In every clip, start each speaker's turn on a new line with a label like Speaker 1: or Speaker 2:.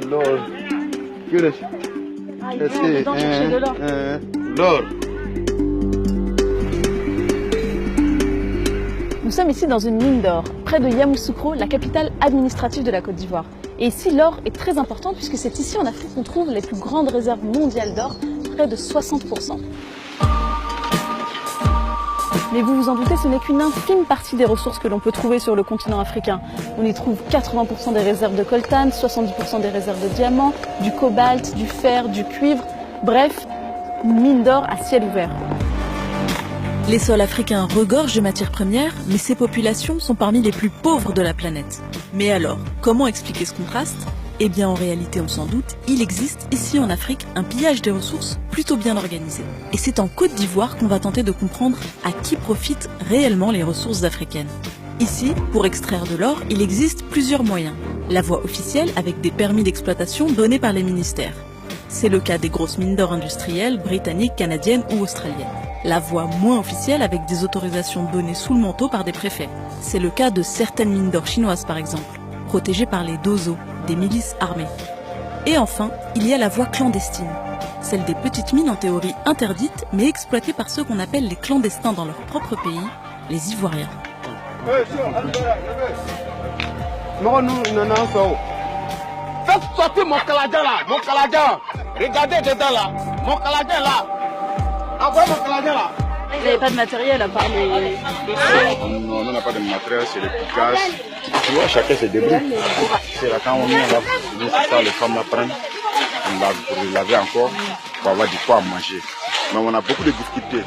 Speaker 1: L'or.
Speaker 2: Ah, il est dedans chercher de l'or.
Speaker 1: L'or.
Speaker 2: Nous sommes ici dans une mine d'or, près de Yamoussoukro, la capitale administrative de la Côte d'Ivoire. Et ici, l'or est très important puisque c'est ici en Afrique qu'on trouve les plus grandes réserves mondiales d'or, près de 60%. Mais vous vous en doutez, ce n'est qu'une infime partie des ressources que l'on peut trouver sur le continent africain. On y trouve 80% des réserves de coltan, 70% des réserves de diamants, du cobalt, du fer, du cuivre, bref, une mine d'or à ciel ouvert. Les sols africains regorgent de matières premières, mais ces populations sont parmi les plus pauvres de la planète. Mais alors, comment expliquer ce contraste ? Eh bien, en réalité, on s'en doute, il existe ici en Afrique un pillage des ressources plutôt bien organisé. Et c'est en Côte d'Ivoire qu'on va tenter de comprendre à qui profitent réellement les ressources africaines. Ici, pour extraire de l'or, il existe plusieurs moyens. La voie officielle avec des permis d'exploitation donnés par les ministères. C'est le cas des grosses mines d'or industrielles, britanniques, canadiennes ou australiennes. La voie moins officielle avec des autorisations données sous le manteau par des préfets. C'est le cas de certaines mines d'or chinoises par exemple, protégées par les dozo, des milices armées. Et enfin, il y a la voie clandestine, celle des petites mines en théorie interdites mais exploitées par ceux qu'on appelle les clandestins dans leur propre pays, les Ivoiriens.
Speaker 3: Faites sortir mon Canadien là, mon Canadien. Regardez dedans là, mon Canadien là. Envoyez mon Canadien là.
Speaker 2: Vous n'avez pas de matériel à part les
Speaker 1: Non, on n'a pas de matériel, c'est le gaz. Tu vois, chacun se débrouille. C'est là quand on vient là, c'est ça, les femmes la prennent. On lave pour les laver encore, pour avoir du quoi à manger. Mais on a beaucoup de difficultés.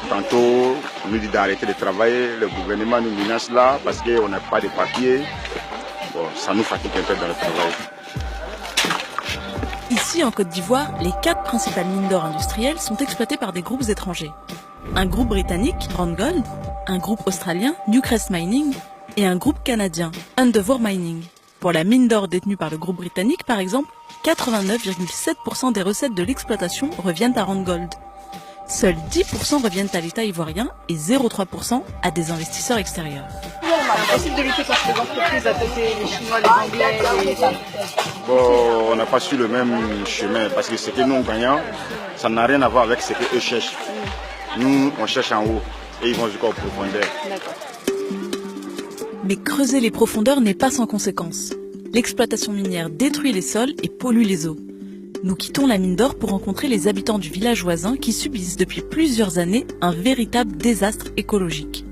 Speaker 1: Tantôt, on nous dit d'arrêter de travailler, le gouvernement nous menace là parce qu'on n'a pas de papiers. Bon, ça nous fatigue un peu dans le travail.
Speaker 2: Ici, en Côte d'Ivoire, les 4 principales mines d'or industrielles sont exploitées par des groupes étrangers. Un groupe britannique, Randgold, un groupe australien, Newcrest Mining, et un groupe canadien, Endeavour Mining. Pour la mine d'or détenue par le groupe britannique, par exemple, 89,7% des recettes de l'exploitation reviennent à Randgold. Seuls 10% reviennent à l'État ivoirien et 0,3% à des investisseurs extérieurs.
Speaker 4: C'est possible de lutter contre les entreprises à côté, les Chinois, les Anglais, les...
Speaker 1: Bon, on n'a pas su le même chemin parce que ce que nous gagnons, ça n'a rien à voir avec ce qu'eux cherchent. Nous, on cherche en haut et ils vont jusqu'en profondeur.
Speaker 2: Mais creuser les profondeurs n'est pas sans conséquences. L'exploitation minière détruit les sols et pollue les eaux. Nous quittons la mine d'or pour rencontrer les habitants du village voisin qui subissent depuis plusieurs années un véritable désastre écologique.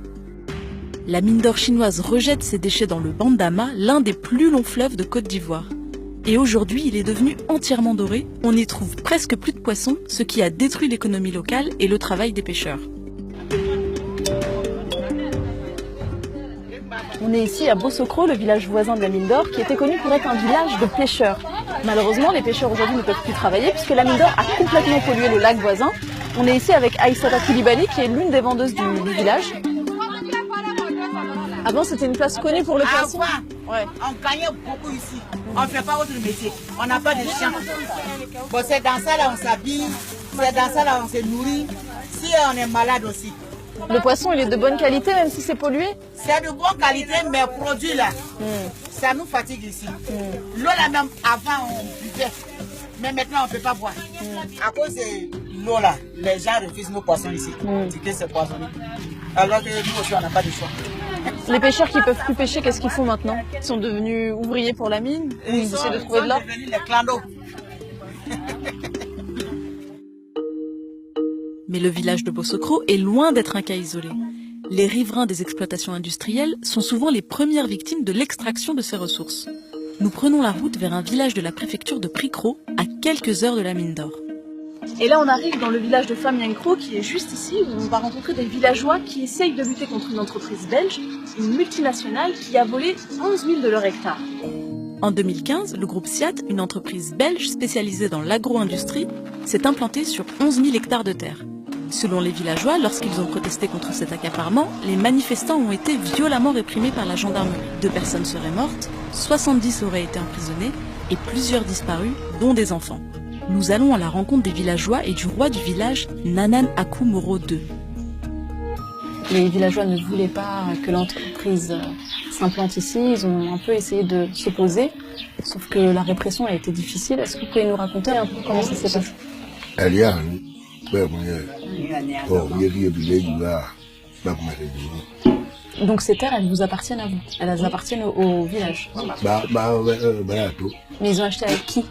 Speaker 2: La mine d'or chinoise rejette ses déchets dans le Bandama, l'un des plus longs fleuves de Côte d'Ivoire. Et aujourd'hui, il est devenu entièrement doré. On n'y trouve presque plus de poissons, ce qui a détruit l'économie locale et le travail des pêcheurs. On est ici à Bossokro, le village voisin de la mine d'or, qui était connu pour être un village de pêcheurs. Malheureusement, les pêcheurs aujourd'hui ne peuvent plus travailler puisque la mine d'or a complètement pollué le lac voisin. On est ici avec Aïssata Koulibaly, qui est l'une des vendeuses du village. Avant, c'était une place connue pour le poisson.
Speaker 5: Ouais. On gagnait beaucoup ici. On ne fait pas autre métier. On n'a pas de champs. Bon, c'est dans ça là on s'habille. C'est dans ça là on se nourrit. Si on est malade aussi.
Speaker 2: Le poisson, il est de bonne qualité, même si c'est pollué?
Speaker 5: C'est de bonne qualité, mais produit là, ça nous fatigue ici. L'eau là même, avant on buvait. Mais maintenant on ne peut pas boire. À cause de l'eau là, les gens refusent nos poissons ici. C'est poissonné. Alors que nous aussi on n'a pas de choix.
Speaker 2: Les pêcheurs qui ne peuvent plus pêcher, qu'est-ce qu'ils font maintenant? Ils sont devenus ouvriers pour la mine? Ou ils essaient de trouver de l'or?
Speaker 5: Ils sont devenus les clandos.
Speaker 2: Mais le village de Bossokro est loin d'être un cas isolé. Les riverains des exploitations industrielles sont souvent les premières victimes de l'extraction de ces ressources. Nous prenons la route vers un village de la préfecture de Prikro, à quelques heures de la mine d'or. Et là, on arrive dans le village de Famyankro, qui est juste ici, où on va rencontrer des villageois qui essayent de lutter contre une entreprise belge, une multinationale qui a volé 11 000 de leurs hectares. En 2015, le groupe SIAT, une entreprise belge spécialisée dans l'agro-industrie, s'est implanté sur 11 000 hectares de terre. Selon les villageois, lorsqu'ils ont protesté contre cet accaparement, les manifestants ont été violemment réprimés par la gendarmerie. 2 personnes seraient mortes, 70 auraient été emprisonnées et plusieurs disparus, dont des enfants. Nous allons à la rencontre des villageois et du roi du village, Nanan Akou Moro II. les villageois ne voulaient pas que l'entreprise s'implante ici. Ils ont un peu essayé de s'opposer, sauf que la répression a été difficile. Est-ce que vous pouvez nous raconter un peu comment ça s'est passé? Donc ces terres, elles vous appartiennent à vous? Elles appartiennent au village? Mais ils ont acheté avec qui?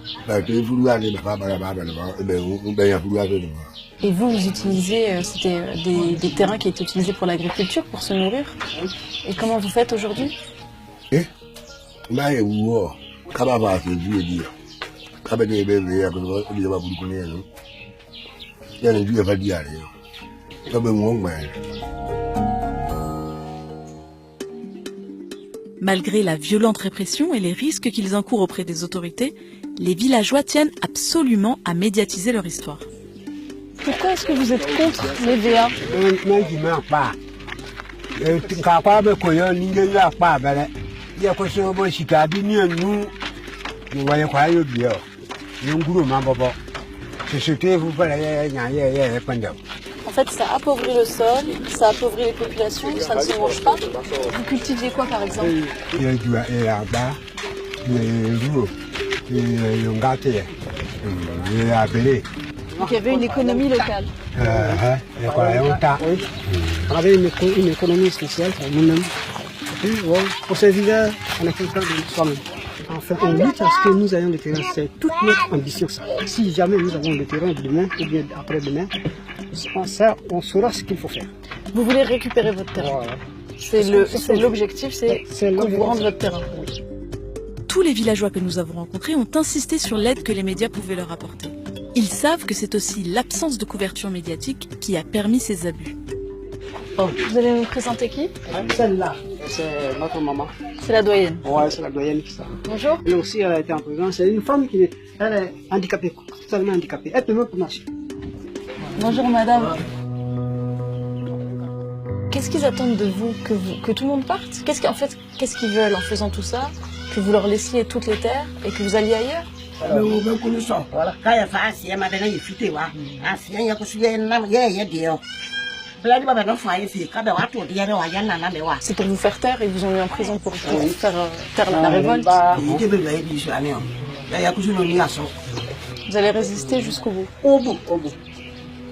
Speaker 2: Et vous utilisez, c'était des terrains qui étaient utilisés pour l'agriculture, pour se nourrir? Et comment vous faites aujourd'hui?
Speaker 6: Malgré la violente répression et les risques qu'ils encourent auprès des autorités, les villageois tiennent absolument à médiatiser leur histoire.
Speaker 2: Pourquoi est-ce que vous êtes contre les VA? En fait, ça appauvrit le sol, ça appauvrit les populations, ça ne se mange pas. Vous cultiviez quoi par exemple? Donc il y avait une économie locale.
Speaker 7: On avait une économie spéciale pour nous-mêmes. Pour ce village, on a fait plein de soi-même. Enfin, on lutte à ce que nous ayons le terrain. C'est toute notre ambition. Ça. Si jamais nous avons le terrain demain ou bien après-demain, on saura ce qu'il faut faire.
Speaker 2: Vous voulez récupérer votre terrain? Voilà. C'est l'objectif, c'est qu'on vous rende votre terrain.
Speaker 6: Tous les villageois que nous avons rencontrés ont insisté sur l'aide que les médias pouvaient leur apporter. Ils savent que c'est aussi l'absence de couverture médiatique qui a permis ces abus.
Speaker 2: Vous allez nous présenter qui?
Speaker 7: Celle-là, c'est notre maman.
Speaker 2: C'est la doyenne?
Speaker 7: Ouais, c'est la doyenne qui ça.
Speaker 2: Bonjour.
Speaker 7: Elle aussi, elle a été en prison. C'est une femme qui est handicapée, totalement handicapée. Elle peut même pas marcher.
Speaker 2: Bonjour madame. Qu'est-ce qu'ils attendent de vous? Que tout le monde parte? Qu'est-ce qu'ils veulent en faisant tout ça? Que vous leur laissiez toutes les terres et que vous alliez ailleurs? C'est pour vous faire taire, ils vous ont mis en prison pour faire taire la révolte. Vous allez résister jusqu'au bout?
Speaker 7: Au bout.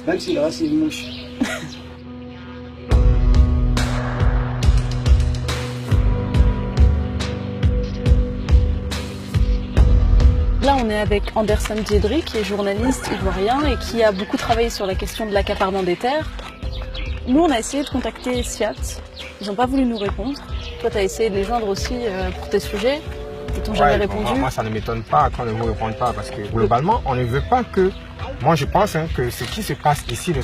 Speaker 7: Même s'il reste une mouche.
Speaker 2: Là, on est avec Anderson Diedry, qui est journaliste ivoirien et qui a beaucoup travaillé sur la question de l'accaparement des terres. Nous, on a essayé de contacter SIAT. Ils n'ont pas voulu nous répondre. Toi, tu as essayé de les joindre aussi pour tes sujets. Ils t'ont jamais répondu.
Speaker 8: Moi, ça ne m'étonne pas qu'on ne vous réponde pas parce que globalement, on ne veut pas que... Moi, je pense que ce qui se passe ici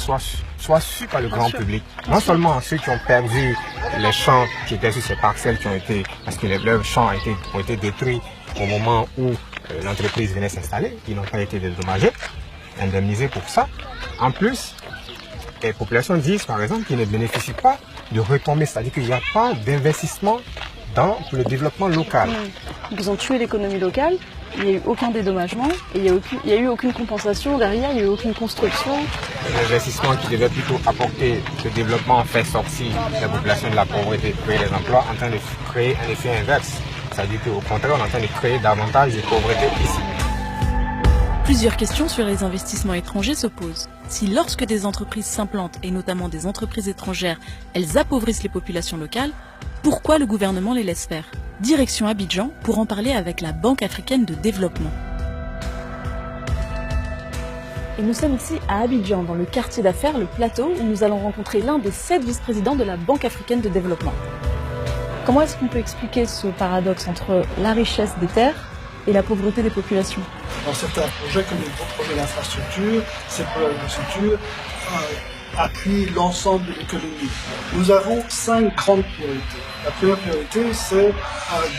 Speaker 8: soit su par le grand public. Non seulement ceux qui ont perdu les champs qui étaient sur ces parcelles qui ont été... Parce que leurs champs ont été détruits au moment où l'entreprise venait s'installer. Ils n'ont pas été dédommagés, indemnisés pour ça. En plus, les populations disent, par exemple, qu'ils ne bénéficient pas de retombées. C'est-à-dire qu'il n'y a pas d'investissement dans le développement local.
Speaker 2: Ils ont tué l'économie locale. Il n'y a eu aucun dédommagement et il n'y a eu aucune compensation derrière, il n'y a eu aucune construction.
Speaker 8: L'investissement qui devait plutôt apporter le développement fait sortir la population de la pauvreté, créer des emplois, en train de créer un effet inverse. C'est-à-dire qu'au contraire, on est en train de créer davantage de pauvreté ici.
Speaker 6: Plusieurs questions sur les investissements étrangers se posent. Si lorsque des entreprises s'implantent, et notamment des entreprises étrangères, elles appauvrissent les populations locales, pourquoi le gouvernement les laisse faire? Direction Abidjan pour en parler avec la Banque africaine de développement.
Speaker 2: Et nous sommes ici à Abidjan, dans le quartier d'affaires, le Plateau, où nous allons rencontrer l'un des 7 vice-présidents de la Banque africaine de développement. Comment est-ce qu'on peut expliquer ce paradoxe entre la richesse des terres et la pauvreté des populations?
Speaker 9: Dans certains projets, comme les projets d'infrastructure, ces projets d'infrastructure appuient l'ensemble de l'économie. Nous avons 5 grandes priorités. La première priorité, c'est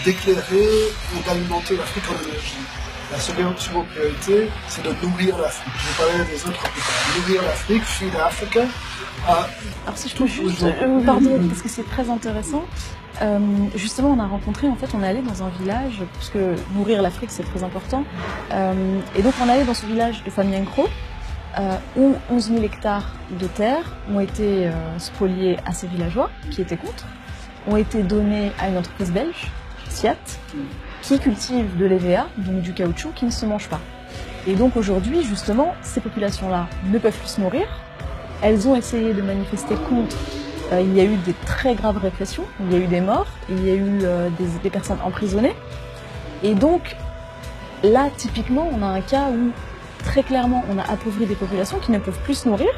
Speaker 9: d'éclairer et d'alimenter l'Afrique en énergie. La seconde priorité, c'est de nourrir l'Afrique. Je vais parler des autres plus tard. Nourrir l'Afrique, feed Africa.
Speaker 2: Alors si je peux juste, pardon, parce que c'est très intéressant. Justement, on a rencontré, en fait, on est allé dans un village, parce que nourrir l'Afrique, c'est très important. Et donc, on est allé dans ce village de famille Nkro, où 11 000 hectares de terre ont été spoliés à ces villageois qui étaient contre, ont été donnés à une entreprise belge, Siat, qui cultive de l'EVA, donc du caoutchouc, qui ne se mange pas. Et donc aujourd'hui, justement, ces populations-là ne peuvent plus se nourrir. Elles ont essayé de manifester contre. Il y a eu des très graves répressions, il y a eu des morts, il y a eu des personnes emprisonnées. Et donc, là, typiquement, on a un cas où, très clairement, on a appauvri des populations qui ne peuvent plus se nourrir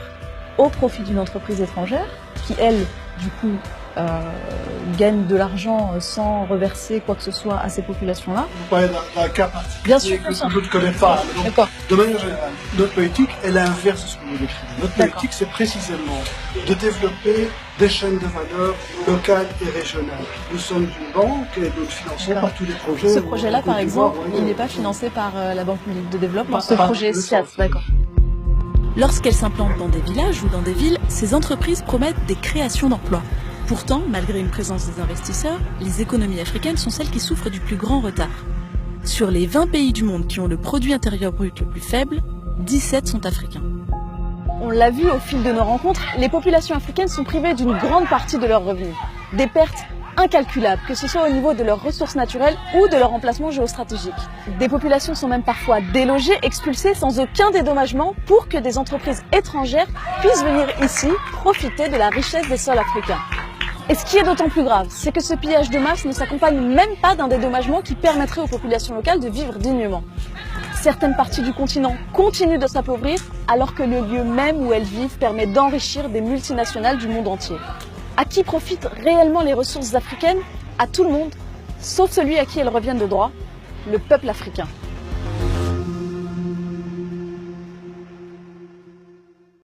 Speaker 2: au profit d'une entreprise étrangère qui, elle, du coup, gagne de l'argent sans reverser quoi que ce soit à ces populations-là.
Speaker 9: Vous parlez d'un cas particulier
Speaker 2: bien sûr,
Speaker 9: que je ne connais pas. Donc, de manière générale, notre politique est l'inverse de ce que vous décrivez. Notre politique, c'est précisément de développer des chaînes de valeur locales et régionales. Nous sommes une banque et nous finançons par tous les projets.
Speaker 2: Ce projet-là, par exemple, il n'est pas financé par la Banque publique de développement. Ce projet SIAT, d'accord.
Speaker 6: Lorsqu'elles s'implantent dans des villages ou dans des villes, ces entreprises promettent des créations d'emplois. Pourtant, malgré une présence des investisseurs, les économies africaines sont celles qui souffrent du plus grand retard. Sur les 20 pays du monde qui ont le produit intérieur brut le plus faible, 17 sont africains.
Speaker 2: On l'a vu au fil de nos rencontres, les populations africaines sont privées d'une grande partie de leurs revenus. Des pertes incalculables, que ce soit au niveau de leurs ressources naturelles ou de leur emplacement géostratégique. Des populations sont même parfois délogées, expulsées sans aucun dédommagement pour que des entreprises étrangères puissent venir ici profiter de la richesse des sols africains. Et ce qui est d'autant plus grave, c'est que ce pillage de masse ne s'accompagne même pas d'un dédommagement qui permettrait aux populations locales de vivre dignement. Certaines parties du continent continuent de s'appauvrir alors que le lieu même où elles vivent permet d'enrichir des multinationales du monde entier. À qui profitent réellement les ressources africaines? À tout le monde, sauf celui à qui elles reviennent de droit, le peuple africain.